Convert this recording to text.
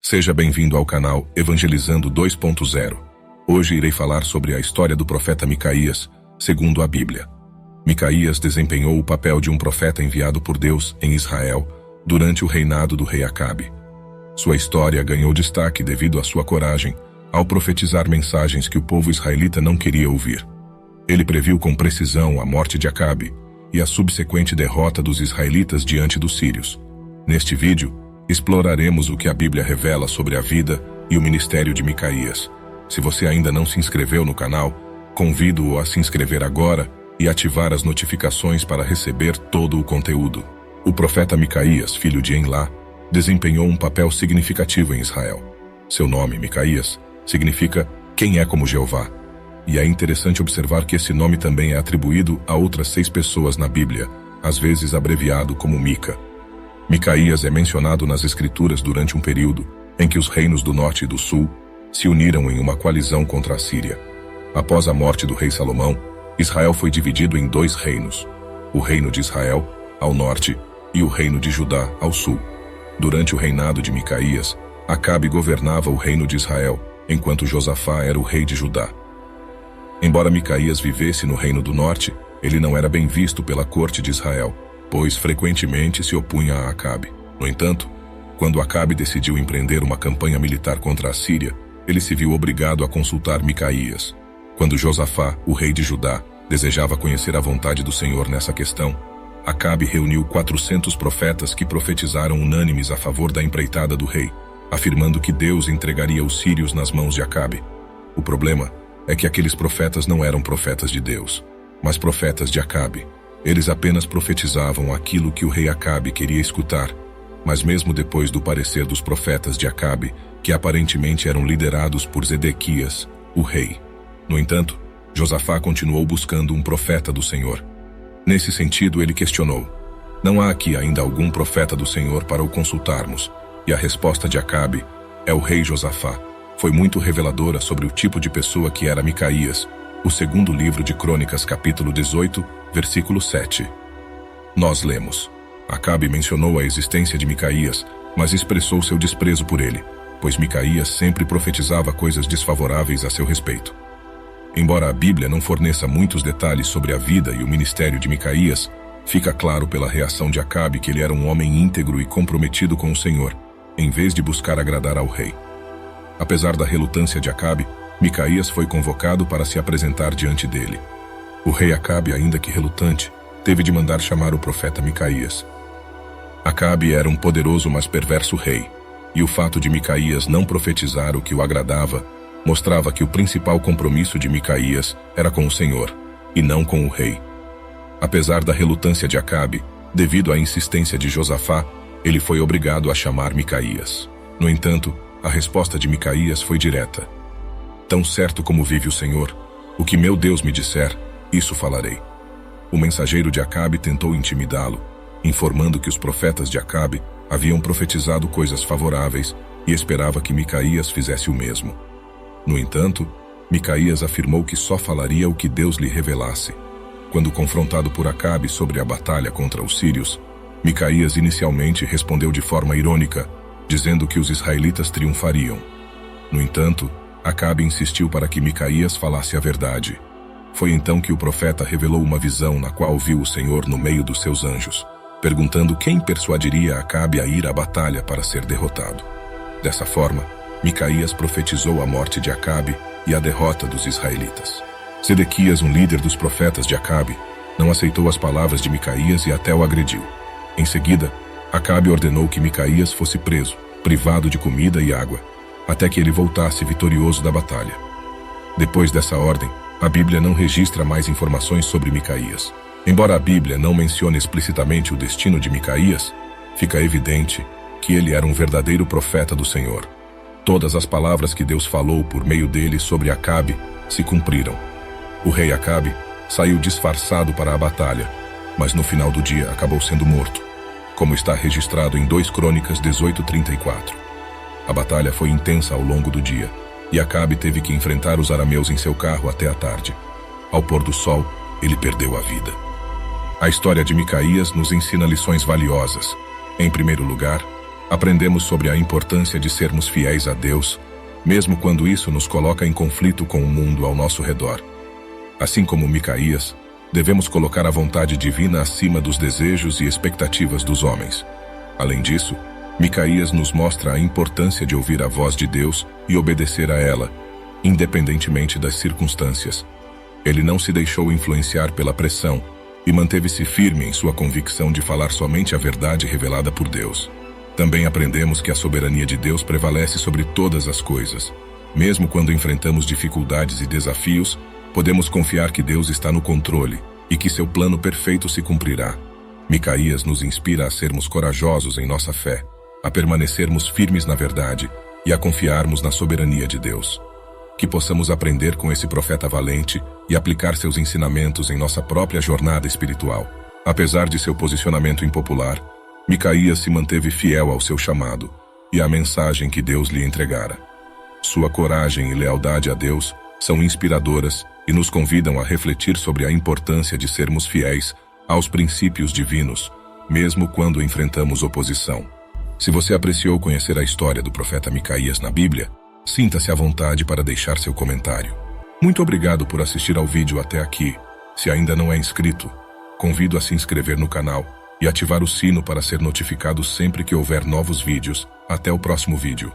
Seja bem-vindo ao canal Evangelizando 2.0. Hoje irei falar sobre a história do profeta Micaías, segundo a Bíblia. Micaías desempenhou o papel de um profeta enviado por Deus em Israel durante o reinado do rei Acabe. Sua história ganhou destaque devido à sua coragem ao profetizar mensagens que o povo israelita não queria ouvir. Ele previu com precisão a morte de Acabe e a subsequente derrota dos israelitas diante dos sírios. Neste vídeo, exploraremos o que a Bíblia revela sobre a vida e o ministério de Micaías. Se você ainda não se inscreveu no canal, convido-o a se inscrever agora e ativar as notificações para receber todo o conteúdo. O profeta Micaías, filho de Enlá, desempenhou um papel significativo em Israel. Seu nome, Micaías, significa quem é como Jeová. E é interessante observar que esse nome também é atribuído a outras 6 pessoas na Bíblia, às vezes abreviado como Mica. Micaías é mencionado nas Escrituras durante um período em que os reinos do norte e do sul se uniram em uma coalizão contra a Síria. Após a morte do rei Salomão, Israel foi dividido em 2 reinos, o reino de Israel, ao norte, e o reino de Judá, ao sul. Durante o reinado de Micaías, Acabe governava o reino de Israel, enquanto Josafá era o rei de Judá. Embora Micaías vivesse no reino do norte, ele não era bem visto pela corte de Israel, pois frequentemente se opunha a Acabe. No entanto, quando Acabe decidiu empreender uma campanha militar contra a Síria, ele se viu obrigado a consultar Micaías. Quando Josafá, o rei de Judá, desejava conhecer a vontade do Senhor nessa questão, Acabe reuniu 400 profetas que profetizaram unânimes a favor da empreitada do rei, afirmando que Deus entregaria os sírios nas mãos de Acabe. O problema é que aqueles profetas não eram profetas de Deus, mas profetas de Acabe. Eles apenas profetizavam aquilo que o rei Acabe queria escutar, mas mesmo depois do parecer dos profetas de Acabe, que aparentemente eram liderados por Zedequias, o rei. No entanto, Josafá continuou buscando um profeta do Senhor. Nesse sentido, ele questionou: não há aqui ainda algum profeta do Senhor para o consultarmos? E a resposta de Acabe, é o rei Josafá, foi muito reveladora sobre o tipo de pessoa que era Micaías. O segundo livro de Crônicas, capítulo 18, versículo 7. Nós lemos: Acabe mencionou a existência de Micaías, mas expressou seu desprezo por ele, pois Micaías sempre profetizava coisas desfavoráveis a seu respeito. Embora a Bíblia não forneça muitos detalhes sobre a vida e o ministério de Micaías, fica claro pela reação de Acabe que ele era um homem íntegro e comprometido com o Senhor, em vez de buscar agradar ao rei. Apesar da relutância de Acabe, Micaías foi convocado para se apresentar diante dele. O rei Acabe, ainda que relutante, teve de mandar chamar o profeta Micaías. Acabe era um poderoso mas perverso rei, e o fato de Micaías não profetizar o que o agradava mostrava que o principal compromisso de Micaías era com o Senhor, e não com o rei. Apesar da relutância de Acabe, devido à insistência de Josafá, ele foi obrigado a chamar Micaías. No entanto, a resposta de Micaías foi direta: tão certo como vive o Senhor, o que meu Deus me disser, isso falarei. O mensageiro de Acabe tentou intimidá-lo, informando que os profetas de Acabe haviam profetizado coisas favoráveis e esperava que Micaías fizesse o mesmo. No entanto, Micaías afirmou que só falaria o que Deus lhe revelasse. Quando confrontado por Acabe sobre a batalha contra os sírios, Micaías inicialmente respondeu de forma irônica, dizendo que os israelitas triunfariam. No entanto, Acabe insistiu para que Micaías falasse a verdade. Foi então que o profeta revelou uma visão na qual viu o Senhor no meio dos seus anjos, perguntando quem persuadiria Acabe a ir à batalha para ser derrotado. Dessa forma, Micaías profetizou a morte de Acabe e a derrota dos israelitas. Zedequias, um líder dos profetas de Acabe, não aceitou as palavras de Micaías e até o agrediu. Em seguida, Acabe ordenou que Micaías fosse preso, privado de comida e água, até que ele voltasse vitorioso da batalha. Depois dessa ordem, a Bíblia não registra mais informações sobre Micaías. Embora a Bíblia não mencione explicitamente o destino de Micaías, fica evidente que ele era um verdadeiro profeta do Senhor. Todas as palavras que Deus falou por meio dele sobre Acabe se cumpriram. O rei Acabe saiu disfarçado para a batalha, mas no final do dia acabou sendo morto, como está registrado em 2 Crônicas 18:34. A batalha foi intensa ao longo do dia, e Acabe teve que enfrentar os arameus em seu carro até a tarde. Ao pôr do sol, ele perdeu a vida. A história de Micaías nos ensina lições valiosas. Em primeiro lugar, Aprendemos sobre a importância de sermos fiéis a Deus, mesmo quando isso nos coloca em conflito com o mundo ao nosso redor. Assim como Micaías, devemos colocar a vontade divina acima dos desejos e expectativas dos homens. Além disso, Micaías nos mostra a importância de ouvir a voz de Deus e obedecer a ela, independentemente das circunstâncias. Ele não se deixou influenciar pela pressão e manteve-se firme em sua convicção de falar somente a verdade revelada por Deus. Também aprendemos que a soberania de Deus prevalece sobre todas as coisas. Mesmo quando enfrentamos dificuldades e desafios, podemos confiar que Deus está no controle e que seu plano perfeito se cumprirá. Micaías nos inspira a sermos corajosos em nossa fé, a permanecermos firmes na verdade e a confiarmos na soberania de Deus. Que possamos aprender com esse profeta valente e aplicar seus ensinamentos em nossa própria jornada espiritual. Apesar de seu posicionamento impopular, Micaías se manteve fiel ao seu chamado e à mensagem que Deus lhe entregara. Sua coragem e lealdade a Deus são inspiradoras e nos convidam a refletir sobre a importância de sermos fiéis aos princípios divinos, mesmo quando enfrentamos oposição. Se você apreciou conhecer a história do profeta Micaías na Bíblia, sinta-se à vontade para deixar seu comentário. Muito obrigado por assistir ao vídeo até aqui. Se ainda não é inscrito, convido a se inscrever no canal e ativar o sino para ser notificado sempre que houver novos vídeos. Até o próximo vídeo.